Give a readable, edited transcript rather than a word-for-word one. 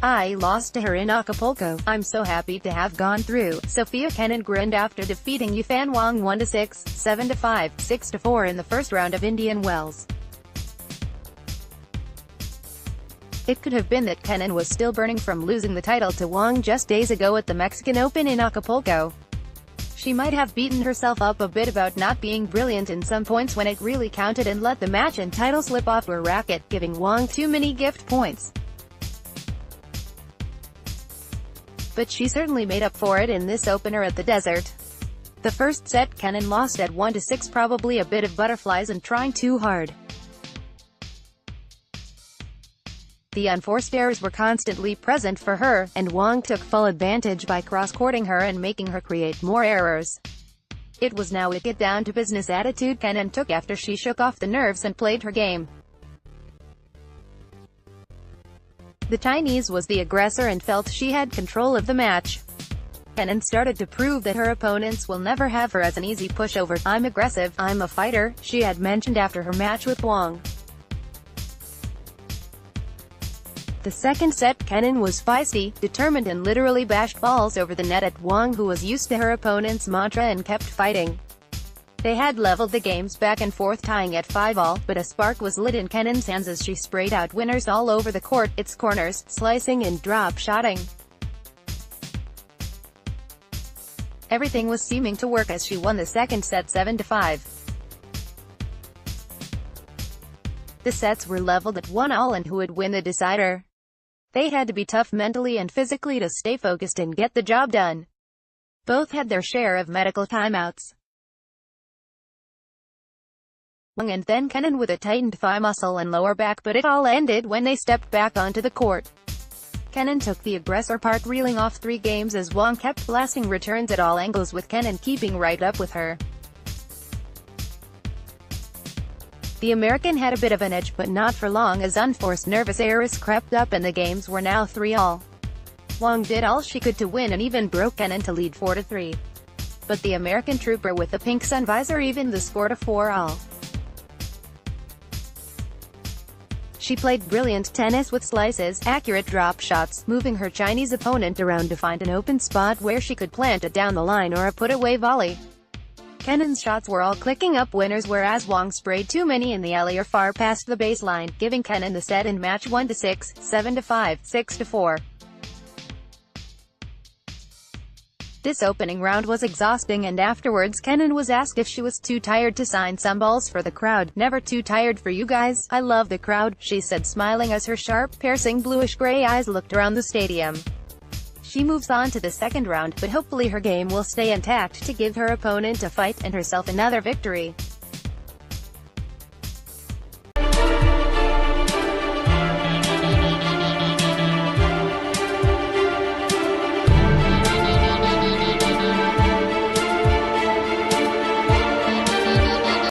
I lost to her in Acapulco. I'm so happy to have gone through. Sofia Kenin grinned after defeating Yafan Wang 1-6, 7-5, 6-4 in the first round of Indian Wells. It could have been that Kenin was still burning from losing the title to Wang just days ago at the Mexican Open in Acapulco. She might have beaten herself up a bit about not being brilliant in some points when it really counted and let the match and title slip off her racket, giving Wang too many gift points. But she certainly made up for it in this opener at the desert. The first set Kenin lost at 1-6, probably a bit of butterflies and trying too hard. The unforced errors were constantly present for her, and Wang took full advantage by cross-courting her and making her create more errors. It was now a get down to business attitude Kenin took after she shook off the nerves and played her game. The Chinese was the aggressor and felt she had control of the match. Kenin started to prove that her opponents will never have her as an easy pushover. "I'm aggressive, I'm a fighter," she had mentioned after her match with Wang. The second set Kenin was feisty, determined and literally bashed balls over the net at Wang, who was used to her opponent's mantra and kept fighting. They had leveled the games back and forth, tying at 5-all, but a spark was lit in Kenin's hands as she sprayed out winners all over the court, its corners, slicing and drop-shotting. Everything was seeming to work as she won the second set 7-5. The sets were leveled at 1-all and who would win the decider? They had to be tough mentally and physically to stay focused and get the job done. Both had their share of medical timeouts. Wang and then Kenin with a tightened thigh muscle and lower back, but it all ended when they stepped back onto the court. Kenin took the aggressor part, reeling off 3 games as Wang kept blasting returns at all angles, with Kenin keeping right up with her. The American had a bit of an edge, but not for long, as unforced nervous errors crept up and the games were now 3-all. Wang did all she could to win and even broke Kenin to lead 4-3. But the American trooper with the pink sun visor evened the score to 4-all. She played brilliant tennis with slices, accurate drop shots, moving her Chinese opponent around to find an open spot where she could plant it down the line or a put-away volley. Kenin's shots were all clicking up winners, whereas Wang sprayed too many in the alley or far past the baseline, giving Kenin the set in match 1-6, 7-5, 6-4. This opening round was exhausting, and afterwards Kenin was asked if she was too tired to sign some balls for the crowd. "Never too tired for you guys, I love the crowd," she said, smiling as her sharp, piercing bluish-gray eyes looked around the stadium. She moves on to the second round, but hopefully her game will stay intact to give her opponent a fight, and herself another victory.